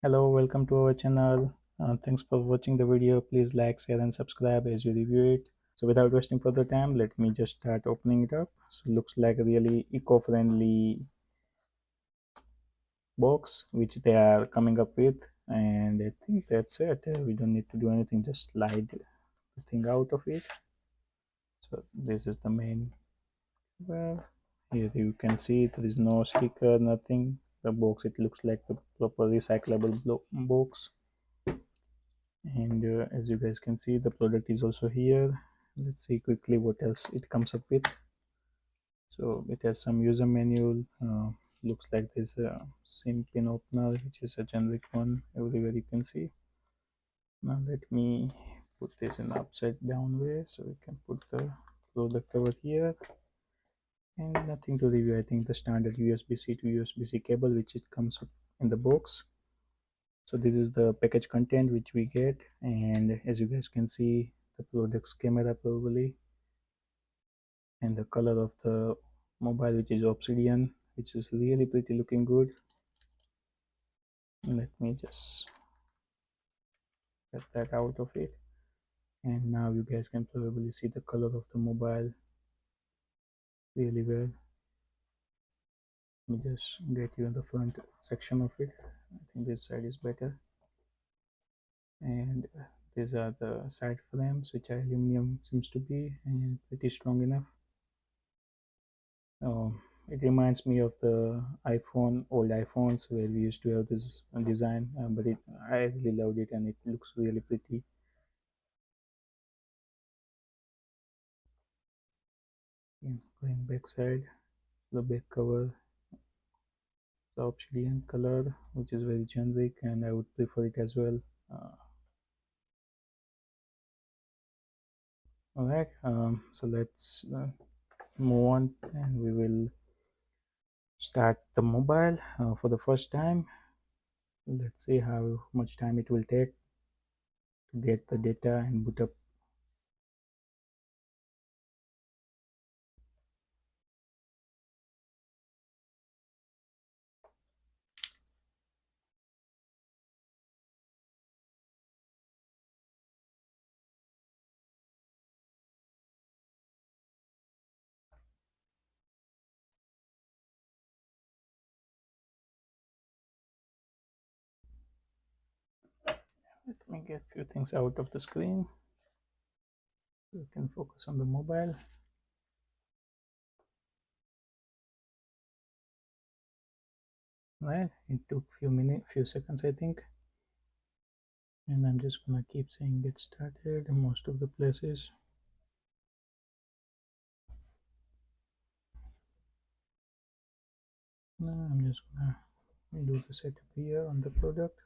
Hello, welcome to our channel. Thanks for watching the video. Please like, share, and subscribe as we review it. So, without wasting further time, let me just start opening it up. So, looks like a really eco-friendly box which they are coming up with, and I think that's it. We don't need to do anything; just slide the thing out of it. So, this is the main. Well, here you can see there is no sticker, nothing. The box it looks like the proper recyclable box. And as you guys can see, the product is also here. Let's see quickly what else it comes up with. So it has some user manual. Looks like there's a sim pin opener, which is a generic one everywhere you can see. Now let me put this in upside down way so we can put the product over here. And nothing to review. I think the standard USB-C to USB-C cable which it comes up in the box. So this is the package content which we get, and as you guys can see, the product's camera probably, and the color of the mobile which is Obsidian, which is really pretty looking good. Let me just get that out of it, and now you guys can probably see the color of the mobile really well. Let me just get you in the front section of it. I think this side is better. And these are the side frames which are aluminum, seems to be, and pretty strong enough. It reminds me of the old iPhones where we used to have this design, but I really loved it and it looks really pretty. Going backside, the back cover, the obsidian color, which is very generic, and I would prefer it as well. All right, so let's move on, and we will start the mobile for the first time. Let's see how much time it will take to get the data and boot up. Let me get a few things out of the screen so we can focus on the mobile. Right, it took few seconds I think, and I'm just gonna keep saying get started in most of the places. Now I'm just gonna do the setup here on the product.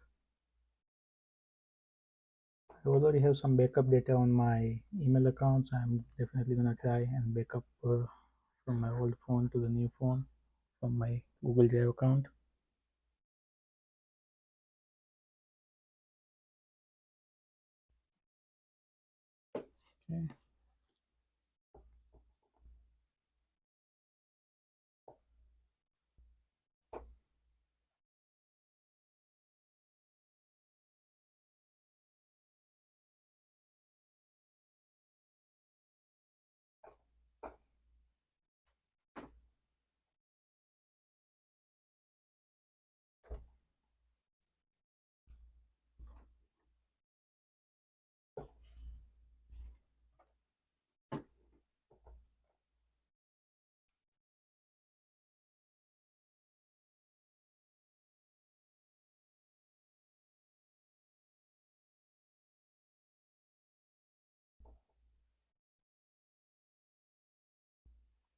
I already have some backup data on my email accounts. I'm definitely gonna try and backup from my old phone to the new phone from my Google Drive account. Okay.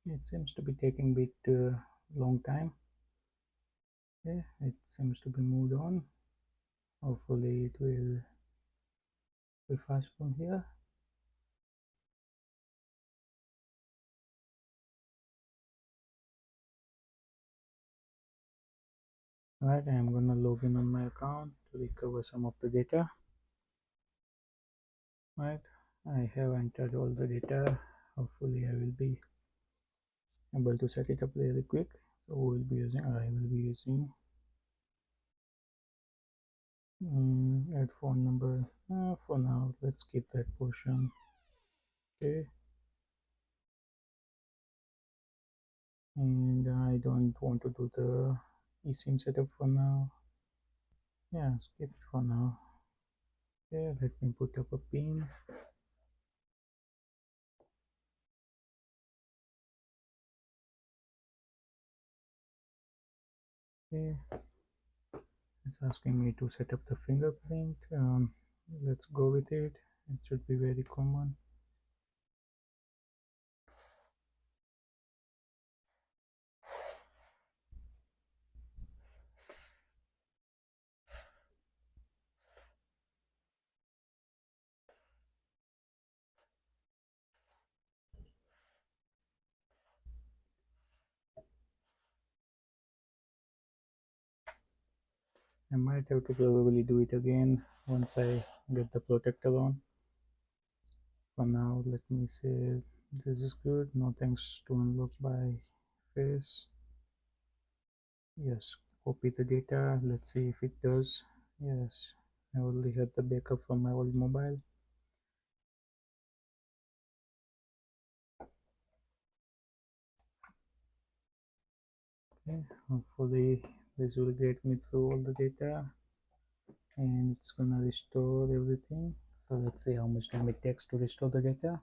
It seems to be taking a bit long time. Yeah, it seems to be moved on. Hopefully it will be fast from here. Right, I'm gonna log in on my account to recover some of the data. Right, I have entered all the data. Hopefully I will be able to set it up really quick. So I will be using Add phone number. For now, let's skip that portion. Okay, and I don't want to do the eSIM setup for now. Yeah, skip it for now. Okay, let me put up a pin. Okay, it's asking me to set up the fingerprint. Let's go with it. It should be very common. I might have to probably do it again once I get the protector on. For now, let me say this is good. No thanks to unlock by face. Yes, copy the data. Let's see if it does. Yes, I only had the backup from my old mobile. Okay, hopefully this will get me through all the data and it's gonna restore everything. So let's see how much time it takes to restore the data.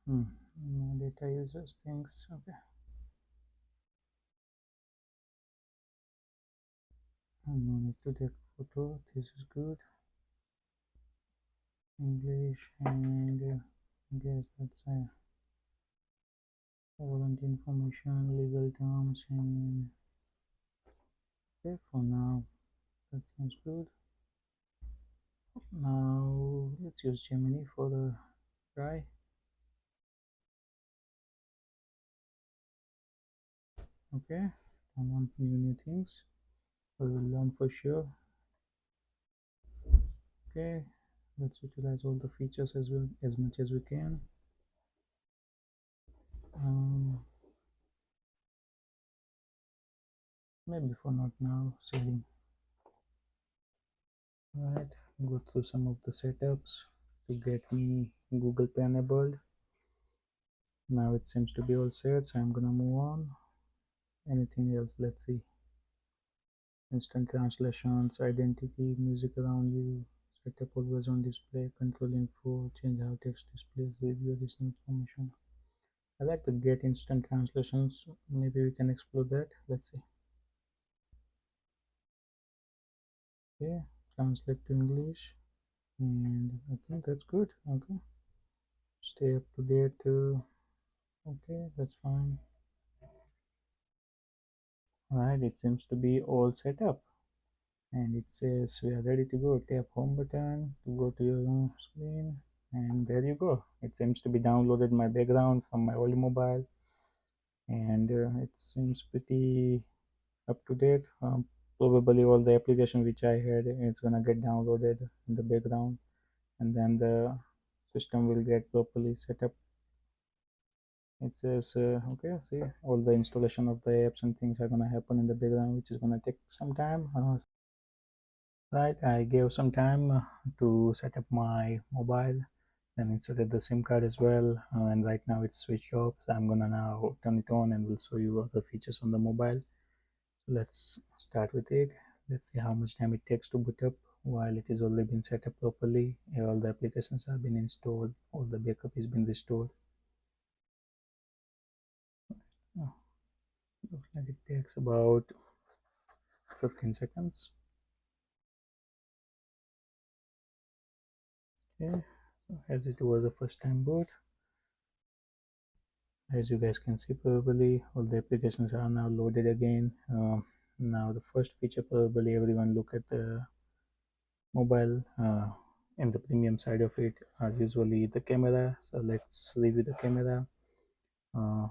No data users things. Okay. No need to take photo. This is good. English and guess that's warrant information, legal terms, and okay for now. That sounds good. Now let's use Gemini for the try. Okay, I want new things. We will learn for sure. Okay, let's utilize all the features as well as much as we can. Um, Maybe for not now. Saving. Right, go through some of the setups to get me Google Pay enabled. Now it seems to be all set, so I'm gonna move on. Anything else? Let's see. Instant translations, identity, music around you, setup always on display, control info, change how text displays, review additional information. I like the get instant translations. Maybe we can explore that. Let's see. Okay, translate to English, and I think that's good. Okay, stay up to date. Okay, that's fine. Right, it seems to be all set up. And it says we are ready to go. Tap home button to go to your screen, and there you go. It seems to be downloaded my background from my old mobile, and it seems pretty up to date. Probably all the application which I had is gonna get downloaded in the background, and then the system will get properly set up. It says okay, see, all the installation of the apps and things are gonna happen in the background, which is gonna take some time. Right, I gave some time to set up my mobile and inserted the SIM card as well. And right now it's switched off, so I'm gonna now turn it on and will show you other features on the mobile. So let's start with it. Let's see how much time it takes to boot up while it is already been set up properly. All the applications have been installed, all the backup has been restored. Oh, looks like it takes about 15 seconds. Okay, so as it was a first time boot, as you guys can see, probably all the applications are now loaded again. Now the first feature, probably everyone look at the mobile and the premium side of it are usually the camera. So let's review the camera. uh,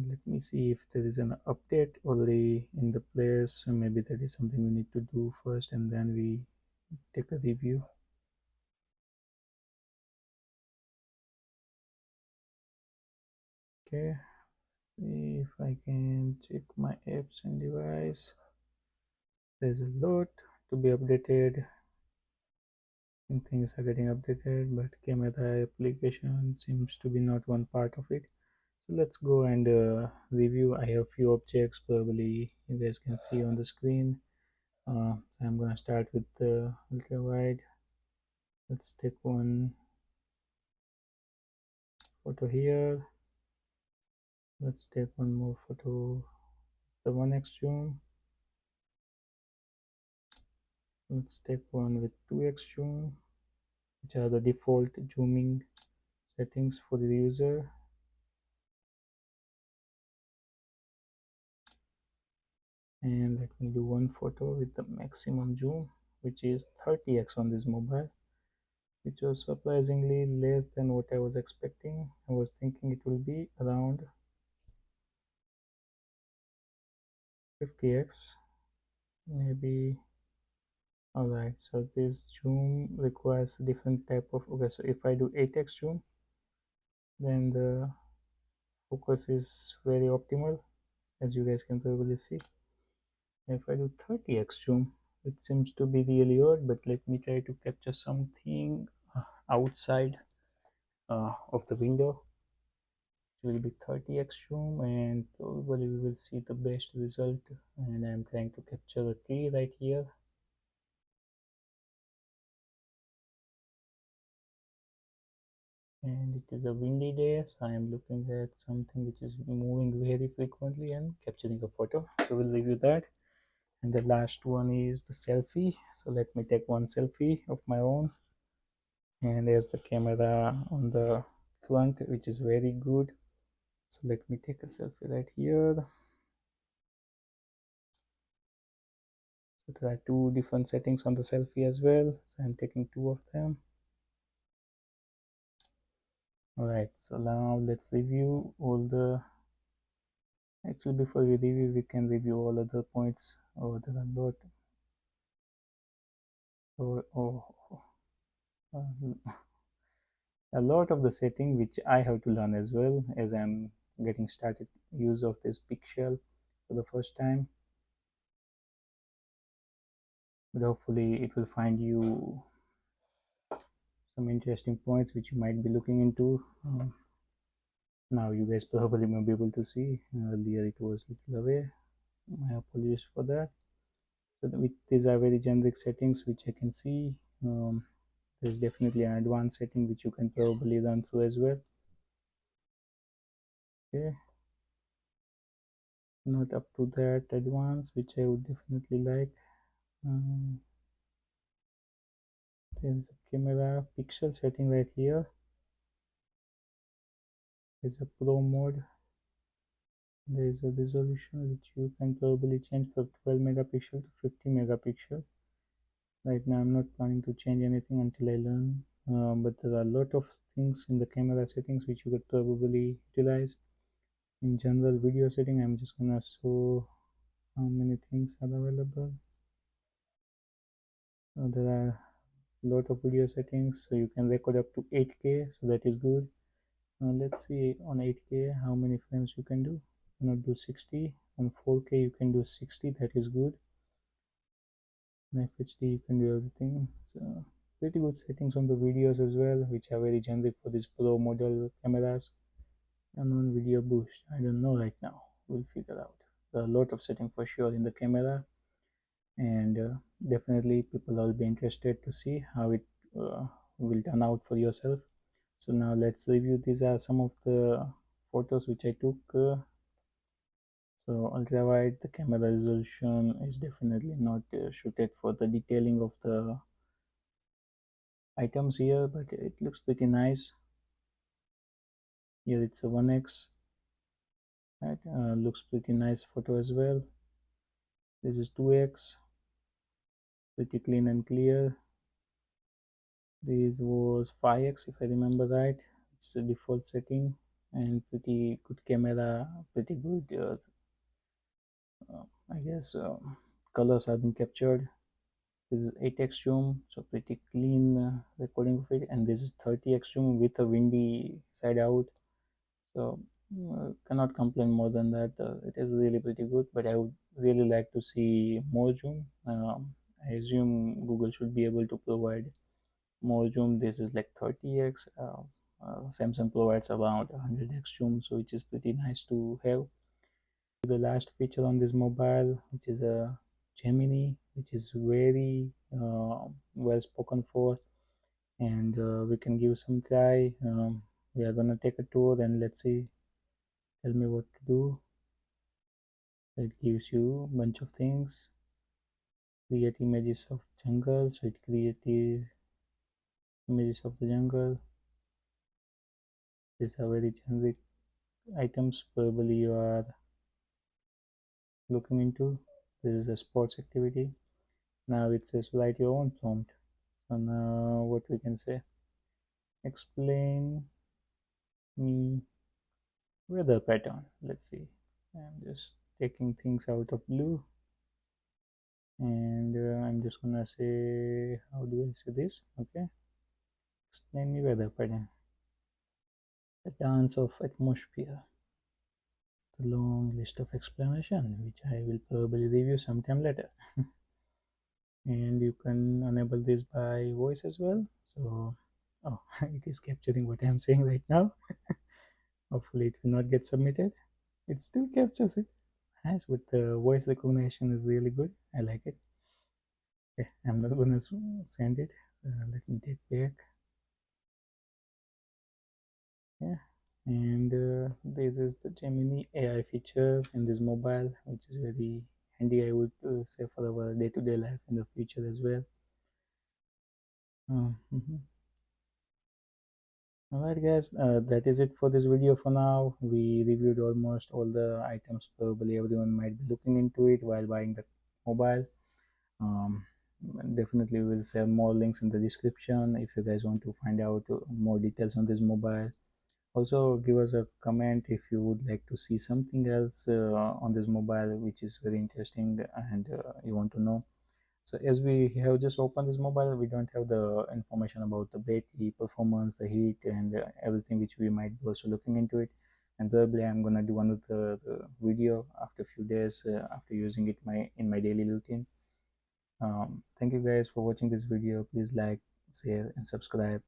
Let me see if there is an update already in the place. Maybe that is something we need to do first and then we take a review. Okay, see if I can check my apps and device. There's a lot to be updated, and things are getting updated, but camera application seems to be not one part of it. So let's go and review. I have few objects, probably you guys can see on the screen. So I'm gonna start with the ultra wide. Let's take one photo here. Let's take one more photo, the 1x zoom. Let's take one with 2x zoom, which are the default zooming settings for the user. And let me do one photo with the maximum zoom, which is 30x on this mobile, which was surprisingly less than what I was expecting. I was thinking it will be around 50x, maybe. Alright, so this zoom requires a different type of, okay, so if I do 8x zoom, then the focus is very optimal, as you guys can probably see. If I do 30x zoom, it seems to be really odd, but let me try to capture something outside of the window. It will be 30x zoom, and probably we will see the best result. And I'm trying to capture a tree right here. And it is a windy day, so I am looking at something which is moving very frequently and capturing a photo. So we'll review that. And the last one is the selfie. So let me take one selfie of my own. And there's the camera on the front, which is very good. So let me take a selfie right here. So there are two different settings on the selfie as well, so I'm taking two of them. All right, so now let's review all the, actually before we review, we can review all other points. Oh, there are a lot. A lot of the setting which I have to learn as well, as I'm getting started use of this pixel for the first time. But hopefully it will find you some interesting points which you might be looking into. Now you guys probably may be able to see. Earlier it was little away. My apologies for that. So these are very generic settings which I can see. There's definitely an advanced setting which you can probably run through as well. Okay, not up to that advanced, which I would definitely like. There's a camera pixel setting right here. There's a pro mode. There's a resolution which you can probably change from 12 megapixel to 50 megapixel. Right now I'm not planning to change anything until I learn, but there are a lot of things in the camera settings which you could probably utilize. In general video setting, I'm just gonna show how many things are available. There are a lot of video settings, so you can record up to 8K, so that is good. Let's see on 8K how many frames you can do. You cannot do 60. On 4K you can do 60, that is good. In FHD you can do everything. So pretty good settings on the videos as well, which are very generic for these pro model cameras. And on video boost, I don't know right now, we'll figure out. There are a lot of settings for sure in the camera, and definitely people will be interested to see how it will turn out for yourself. So now let's review. These are some of the photos which I took. So ultra wide, the camera resolution is definitely not suited for the detailing of the items here, but it looks pretty nice. Here it's a 1x, right? Looks pretty nice photo as well. This is 2x, pretty clean and clear. This was 5x if I remember right. It's a default setting, and pretty good camera, pretty good I guess colors have been captured. This is 8x zoom, so pretty clean recording of it, and this is 30x zoom with a windy side out. So Cannot complain more than that. It is really pretty good, but I would really like to see more zoom. I assume Google should be able to provide more zoom. This is like 30x. Samsung provides around 100x zoom, so which is pretty nice to have. The last feature on this mobile, which is a Gemini, which is very well spoken for, and we can give some try. We are gonna take a tour and let's see. Tell me what to do. It gives you a bunch of things. Create images of jungle, so it creates images of the jungle. These are very generic items probably you are looking into. This is a sports activity. Now it says write your own prompt. So now what we can say, explain me weather pattern. Let's see. I'm just taking things out of blue, and I'm just gonna say, how do I say this? Okay, explain me weather pattern. The dance of atmosphere. The long list of explanation, which I will probably review sometime later. And you can enable this by voice as well. So, oh, it is capturing what I'm saying right now. Hopefully, it will not get submitted. It still captures it. Nice, but the voice recognition is really good. I like it. Okay, I'm not gonna send it. So let me take back. Yeah, and this is the Gemini AI feature in this mobile, which is very handy, I would say, for our day-to-day life in the future as well. Mhm. Alright guys, that is it for this video for now. We reviewed almost all the items probably everyone might be looking into it while buying the mobile. um, Definitely we'll share more links in the description if you guys want to find out more details on this mobile. Also give us a comment if you would like to see something else on this mobile which is very interesting and you want to know. So as we have just opened this mobile, we don't have the information about the battery performance, the heat, and everything which we might be also looking into it. And probably I'm gonna do another video after a few days after using it in my daily routine. Thank you guys for watching this video. Please like, share, and subscribe.